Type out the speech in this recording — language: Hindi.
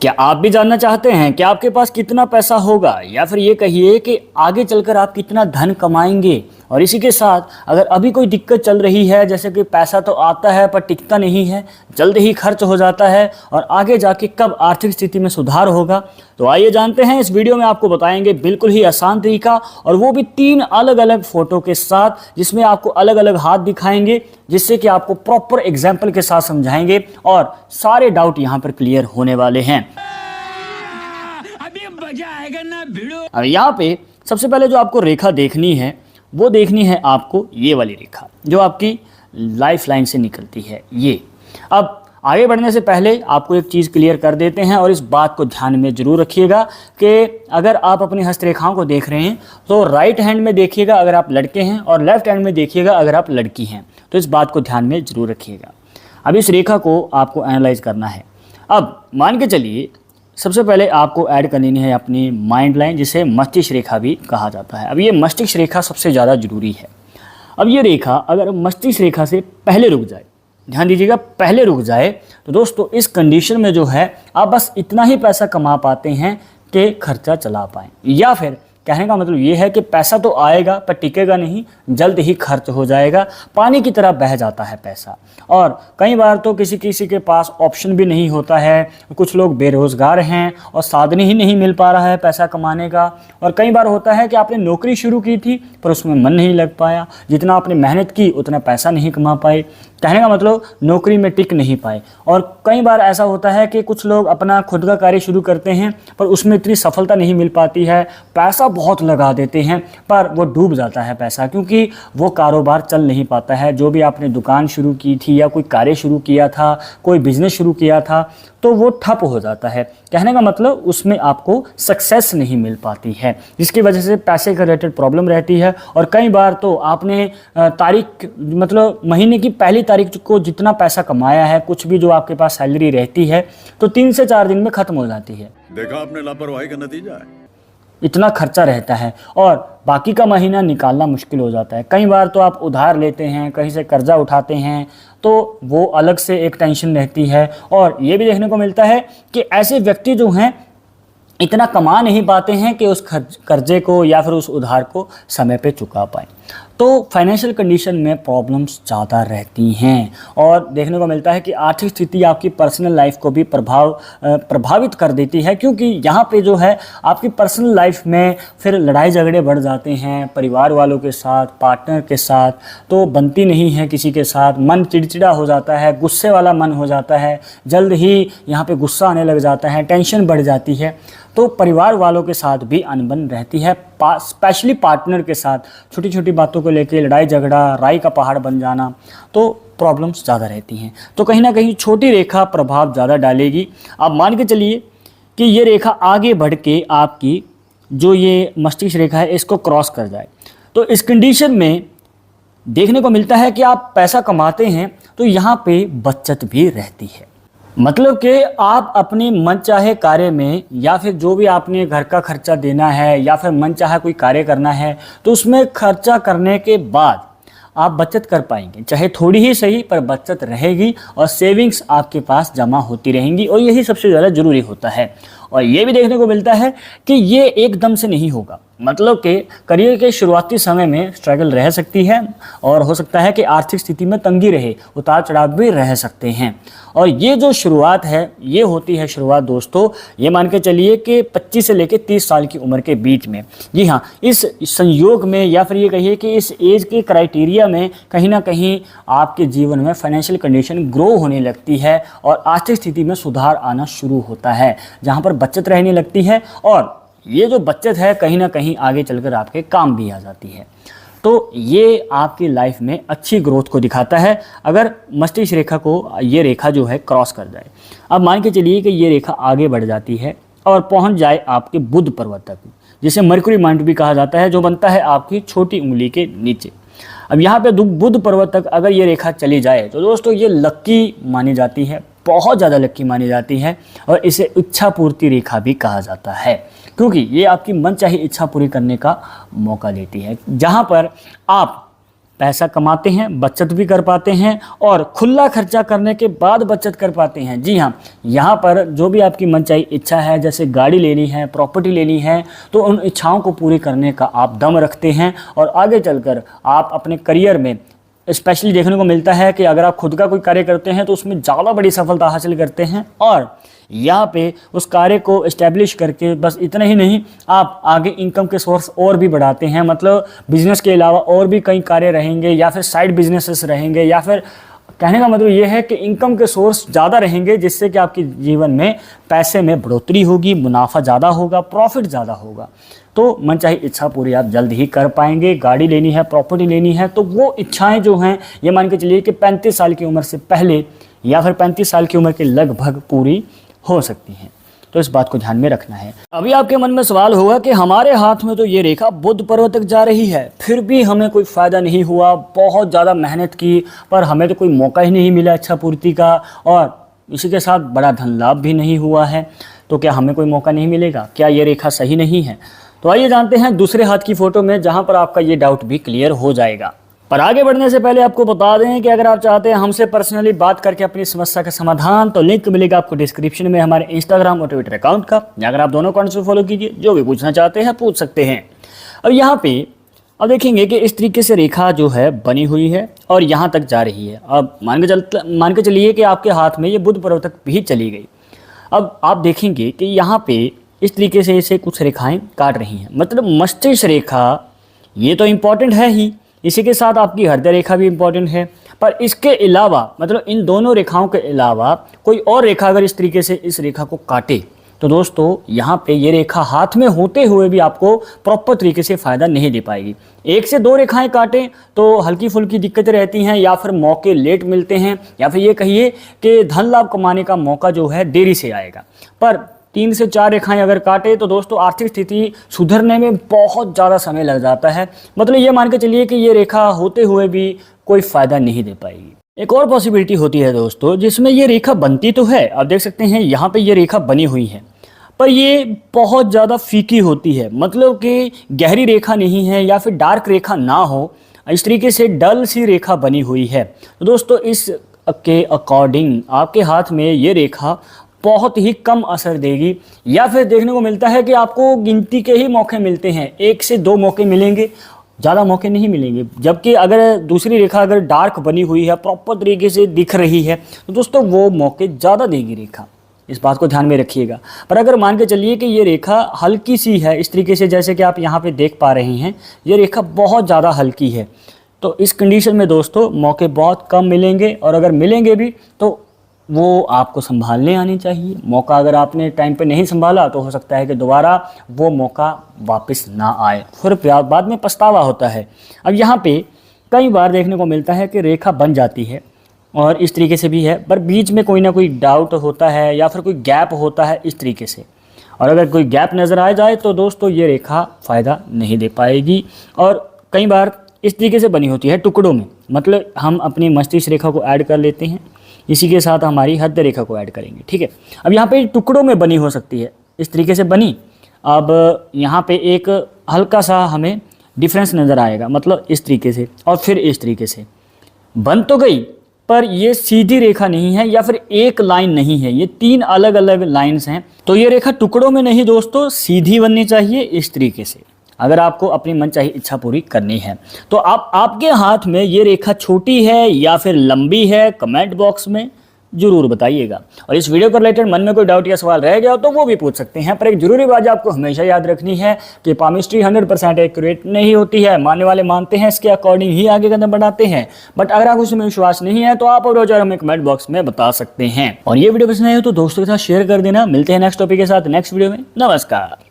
क्या आप भी जानना चाहते हैं कि आपके पास कितना पैसा होगा, या फिर ये कहिए कि आगे चलकर आप कितना धन कमाएंगे। और इसी के साथ अगर अभी कोई दिक्कत चल रही है, जैसे कि पैसा तो आता है पर टिकता नहीं है, जल्द ही खर्च हो जाता है, और आगे जाके कब आर्थिक स्थिति में सुधार होगा, तो आइए जानते हैं। इस वीडियो में आपको बताएंगे बिल्कुल ही आसान तरीका, और वो भी 3 अलग अलग फोटो के साथ, जिसमें आपको अलग अलग हाथ दिखाएंगे, जिससे कि आपको प्रॉपर एग्जाम्पल के साथ समझाएंगे और सारे डाउट यहाँ पर क्लियर होने वाले हैं। अभी मजा आएगा ना भिड़ो। अब यहाँ पे सबसे पहले जो आपको रेखा देखनी है, वो देखनी है आपको ये वाली रेखा, जो आपकी लाइफ लाइन से निकलती है ये। अब आगे बढ़ने से पहले आपको एक चीज़ क्लियर कर देते हैं, और इस बात को ध्यान में ज़रूर रखिएगा कि अगर आप अपनी हस्तरेखाओं को देख रहे हैं तो राइट हैंड में देखिएगा अगर आप लड़के हैं, और लेफ्ट हैंड में देखिएगा अगर आप लड़की हैं। तो इस बात को ध्यान में ज़रूर रखिएगा। अब इस रेखा को आपको एनालाइज करना है। अब मान के चलिए सबसे पहले आपको ऐड करनी है अपनी माइंड लाइन, जिसे मस्तिष्क रेखा भी कहा जाता है। अब ये मस्तिष्क रेखा सबसे ज़्यादा ज़रूरी है। अब ये रेखा अगर मस्तिष्क रेखा से पहले रुक जाए, ध्यान दीजिएगा, पहले रुक जाए, तो दोस्तों इस कंडीशन में जो है आप बस इतना ही पैसा कमा पाते हैं कि खर्चा चला पाएँ, या फिर कहने का मतलब ये है कि पैसा तो आएगा पर टिकेगा नहीं, जल्द ही खर्च हो जाएगा, पानी की तरह बह जाता है पैसा। और कई बार तो किसी किसी के पास ऑप्शन भी नहीं होता है, कुछ लोग बेरोज़गार हैं और साधन ही नहीं मिल पा रहा है पैसा कमाने का। और कई बार होता है कि आपने नौकरी शुरू की थी पर उसमें मन नहीं लग पाया, जितना आपने मेहनत की उतना पैसा नहीं कमा पाए, कहने का मतलब नौकरी में टिक नहीं पाए। और कई बार ऐसा होता है कि कुछ लोग अपना खुद का कार्य शुरू करते हैं पर उसमें इतनी सफलता नहीं मिल पाती है, पैसा बहुत लगा देते हैं पर वो डूब जाता है पैसा, क्योंकि वो कारोबार चल नहीं पाता है। जो भी आपने दुकान शुरू की थी या कोई कार्य शुरू किया था, कोई बिजनेस शुरू किया था, तो वो ठप हो जाता है। कहने का मतलब उसमें आपको सक्सेस नहीं मिल पाती है, जिसकी वजह से पैसे का रिलेटेड प्रॉब्लम रहती है। और कई बार तो आपने तारीख मतलब महीने की पहली तारीख को जितना पैसा कमाया है, कुछ भी जो आपके पास सैलरी रहती है, तो 3 से 4 दिन में ख़त्म हो जाती है। देखा आपने लापरवाही का नतीजा है। इतना खर्चा रहता है और बाकी का महीना निकालना मुश्किल हो जाता है। कई बार तो आप उधार लेते हैं, कहीं से कर्जा उठाते हैं, तो वो अलग से एक टेंशन रहती है। और ये भी देखने को मिलता है कि ऐसे व्यक्ति जो हैं इतना कमा नहीं पाते हैं कि उस कर्जे को या फिर उस उधार को समय पे चुका पाएँ। तो फाइनेंशियल कंडीशन में प्रॉब्लम्स ज़्यादा रहती हैं, और देखने को मिलता है कि आर्थिक स्थिति आपकी पर्सनल लाइफ को भी प्रभावित कर देती है, क्योंकि यहाँ पे जो है आपकी पर्सनल लाइफ में फिर लड़ाई झगड़े बढ़ जाते हैं परिवार वालों के साथ, पार्टनर के साथ, तो बनती नहीं है किसी के साथ, मन चिड़चिड़ा हो जाता है, गुस्से वाला मन हो जाता है, जल्द ही यहाँ पे गुस्सा आने लग जाता है, टेंशन बढ़ जाती है। तो परिवार वालों के साथ भी अनबन रहती है, स्पेशली पार्टनर के साथ छोटी छोटी बातों को लेके लड़ाई झगड़ा, राई का पहाड़ बन जाना, तो प्रॉब्लम्स ज़्यादा रहती हैं। तो कहीं ना कहीं छोटी रेखा प्रभाव ज़्यादा डालेगी। आप मान के चलिए कि ये रेखा आगे बढ़ के आपकी जो ये मस्तिष्क रेखा है इसको क्रॉस कर जाए, तो इस कंडीशन में देखने को मिलता है कि आप पैसा कमाते हैं तो यहाँ पे बचत भी रहती है। मतलब कि आप अपनी मनचाहे कार्य में, या फिर जो भी आपने घर का खर्चा देना है या फिर मनचाहा कोई कार्य करना है, तो उसमें खर्चा करने के बाद आप बचत कर पाएंगे, चाहे थोड़ी ही सही पर बचत रहेगी, और सेविंग्स आपके पास जमा होती रहेंगी, और यही सबसे ज़्यादा ज़रूरी होता है। और ये भी देखने को मिलता है कि ये एकदम से नहीं होगा, मतलब कि करियर के शुरुआती समय में स्ट्रगल रह सकती है, और हो सकता है कि आर्थिक स्थिति में तंगी रहे, उतार चढ़ाव भी रह सकते हैं। और ये जो शुरुआत है, ये होती है शुरुआत दोस्तों, ये मान के चलिए कि 25 से लेकर 30 साल की उम्र के बीच में। जी हाँ, इस संयोग में, या फिर ये कहिए कि इस एज के क्राइटेरिया में कहीं ना कहीं आपके जीवन में फाइनेंशियल कंडीशन ग्रो होने लगती है, और आर्थिक स्थिति में सुधार आना शुरू होता है, जहाँ पर बचत रहने लगती है। और ये जो बचत है कहीं ना कहीं आगे चलकर आपके काम भी आ जाती है। तो ये आपकी लाइफ में अच्छी ग्रोथ को दिखाता है अगर मस्तिष्क रेखा को ये रेखा जो है क्रॉस कर जाए। अब मान के चलिए कि ये रेखा आगे बढ़ जाती है और पहुंच जाए आपके बुध पर्वत तक, जिसे मर्क्यूरी माउंट भी कहा जाता है, जो बनता है आपकी छोटी उंगली के नीचे। अब यहाँ पे बुध पर्वत तक अगर ये रेखा चली जाए तो दोस्तों ये लक्की मानी जाती है, बहुत ज़्यादा लक्की मानी जाती है, और इसे इच्छा पूर्ति रेखा भी कहा जाता है, क्योंकि ये आपकी मनचाही इच्छा पूरी करने का मौका देती है, जहाँ पर आप पैसा कमाते हैं, बचत भी कर पाते हैं और खुला खर्चा करने के बाद बचत कर पाते हैं। जी हाँ, यहाँ पर जो भी आपकी मनचाही इच्छा है, जैसे गाड़ी लेनी है, प्रॉपर्टी लेनी है, तो उन इच्छाओं को पूरी करने का आप दम रखते हैं और आगे चलकर आप अपने करियर में स्पेशली देखने को मिलता है कि अगर आप खुद का कोई कार्य करते हैं तो उसमें ज़्यादा बड़ी सफलता हासिल करते हैं और यहाँ पे उस कार्य को इस्टेब्लिश करके बस इतना ही नहीं, आप आगे इनकम के सोर्स और भी बढ़ाते हैं। मतलब बिजनेस के अलावा और भी कई कार्य रहेंगे या फिर साइड बिजनेसेस रहेंगे, या फिर कहने का मतलब ये है कि इनकम के सोर्स ज़्यादा रहेंगे, जिससे कि आपके जीवन में पैसे में बढ़ोतरी होगी, मुनाफा ज़्यादा होगा, प्रॉफिट ज़्यादा होगा। तो मनचाही इच्छा पूरी आप जल्द ही कर पाएंगे। गाड़ी लेनी है, प्रॉपर्टी लेनी है, तो वो इच्छाएं जो हैं ये मान के चलिए कि 35 साल की उम्र से पहले या फिर 35 साल की उम्र के लगभग पूरी हो सकती हैं। तो इस बात को ध्यान में रखना है। अभी आपके मन में सवाल होगा कि हमारे हाथ में तो ये रेखा बुध पर्वत तक जा रही है, फिर भी हमें कोई फ़ायदा नहीं हुआ, बहुत ज़्यादा मेहनत की पर हमें तो कोई मौका ही नहीं मिला इच्छा पूर्ति का, और इसी के साथ बड़ा धन लाभ भी नहीं हुआ है, तो क्या हमें कोई मौका नहीं मिलेगा? क्या ये रेखा सही नहीं है? तो आइए जानते हैं दूसरे हाथ की फ़ोटो में, जहाँ पर आपका ये डाउट भी क्लियर हो जाएगा। पर आगे बढ़ने से पहले आपको बता दें कि अगर आप चाहते हैं हमसे पर्सनली बात करके अपनी समस्या का समाधान, तो लिंक मिलेगा आपको डिस्क्रिप्शन में हमारे इंस्टाग्राम और ट्विटर अकाउंट का। अगर आप दोनों अकाउंट्स को फॉलो कीजिए, जो भी पूछना चाहते हैं पूछ सकते हैं। अब यहाँ पे अब देखेंगे कि इस तरीके से रेखा जो है बनी हुई है और यहाँ तक जा रही है। अब मान के चलिए कि आपके हाथ में ये बुध पर्वत तक भी चली गई। अब आप देखेंगे कि यहाँ पे इस तरीके से इसे कुछ रेखाएं काट रही हैं, मतलब मस्तिष्क रेखा ये तो इम्पॉर्टेंट है ही, इसी के साथ आपकी हृदय रेखा भी इम्पॉर्टेंट है, पर इसके अलावा मतलब इन दोनों रेखाओं के अलावा कोई और रेखा अगर इस तरीके से इस रेखा को काटे तो दोस्तों यहाँ पे ये रेखा हाथ में होते हुए भी आपको प्रॉपर तरीके से फ़ायदा नहीं दे पाएगी। 1 से 2 रेखाएं काटें तो हल्की फुल्की दिक्कतें रहती हैं, या फिर मौके लेट मिलते हैं, या फिर ये कहिए कि धन लाभ कमाने का मौका जो है देरी से आएगा। पर 3 से 4 रेखाएं अगर काटे तो दोस्तों आर्थिक स्थिति सुधरने में बहुत ज़्यादा समय लग जाता है। मतलब ये मान के चलिए कि ये रेखा होते हुए भी कोई फ़ायदा नहीं दे पाएगी। एक और पॉसिबिलिटी होती है दोस्तों, जिसमें ये रेखा बनती तो है, आप देख सकते हैं यहाँ पे ये रेखा बनी हुई है, पर ये बहुत ज़्यादा फीकी होती है, मतलब कि गहरी रेखा नहीं है या फिर डार्क रेखा ना हो, इस तरीके से डल सी रेखा बनी हुई है। तो दोस्तों इस के अकॉर्डिंग आपके हाथ में ये रेखा बहुत ही कम असर देगी, या फिर देखने को मिलता है कि आपको गिनती के ही मौके मिलते हैं, 1 से 2 मौके मिलेंगे, ज़्यादा मौके नहीं मिलेंगे। जबकि अगर दूसरी रेखा अगर डार्क बनी हुई है, प्रॉपर तरीके से दिख रही है, तो दोस्तों वो मौके ज़्यादा देगी रेखा, इस बात को ध्यान में रखिएगा। पर अगर मान के चलिए कि ये रेखा हल्की सी है, इस तरीके से जैसे कि आप यहाँ पे देख पा रहे हैं, ये रेखा बहुत ज़्यादा हल्की है, तो इस कंडीशन में दोस्तों मौके बहुत कम मिलेंगे, और अगर मिलेंगे भी तो वो आपको संभालने आनी चाहिए। मौका अगर आपने टाइम पे नहीं संभाला तो हो सकता है कि दोबारा वो मौका वापस ना आए, फिर बाद में पछतावा होता है। अब यहाँ पे कई बार देखने को मिलता है कि रेखा बन जाती है और इस तरीके से भी है, पर बीच में कोई ना कोई डाउट होता है या फिर कोई गैप होता है इस तरीके से, और अगर कोई गैप नज़र आ जाए तो दोस्तों ये रेखा फ़ायदा नहीं दे पाएगी। और कई बार इस तरीके से बनी होती है टुकड़ों में, मतलब हम अपनी मस्तिष्क रेखा को ऐड कर लेते हैं, इसी के साथ हमारी हृदय रेखा को ऐड करेंगे, ठीक है। अब यहाँ पे टुकड़ों में बनी हो सकती है, इस तरीके से बनी। अब यहाँ पे एक हल्का सा हमें डिफरेंस नज़र आएगा, मतलब इस तरीके से, और फिर इस तरीके से बन तो गई, पर ये सीधी रेखा नहीं है या फिर एक लाइन नहीं है, ये 3 अलग अलग लाइन्स हैं। तो ये रेखा टुकड़ों में नहीं दोस्तों, सीधी बननी चाहिए इस तरीके से, अगर आपको अपनी मनचाही इच्छा पूरी करनी है। तो आपके हाथ में ये रेखा छोटी है या फिर लंबी है, कमेंट बॉक्स में जरूर बताइएगा। और इस वीडियो को रिलेटेड मन में कोई डाउट या सवाल रह गया तो वो भी पूछ सकते हैं। पर एक जरूरी बात आपको हमेशा याद रखनी है कि पामिस्ट्री 100% एक्यूरेट नहीं होती है। मानने वाले मानते हैं, इसके अकॉर्डिंग ही आगे कदम बढ़ाते हैं। बट अगर आपको उसमें विश्वास नहीं है तो आप और हमें कमेंट बॉक्स में बता सकते हैं। और ये वीडियो पसंद आए हो तो दोस्तों के साथ शेयर कर देना। मिलते हैं नेक्स्ट टॉपिक के साथ नेक्स्ट वीडियो में। नमस्कार।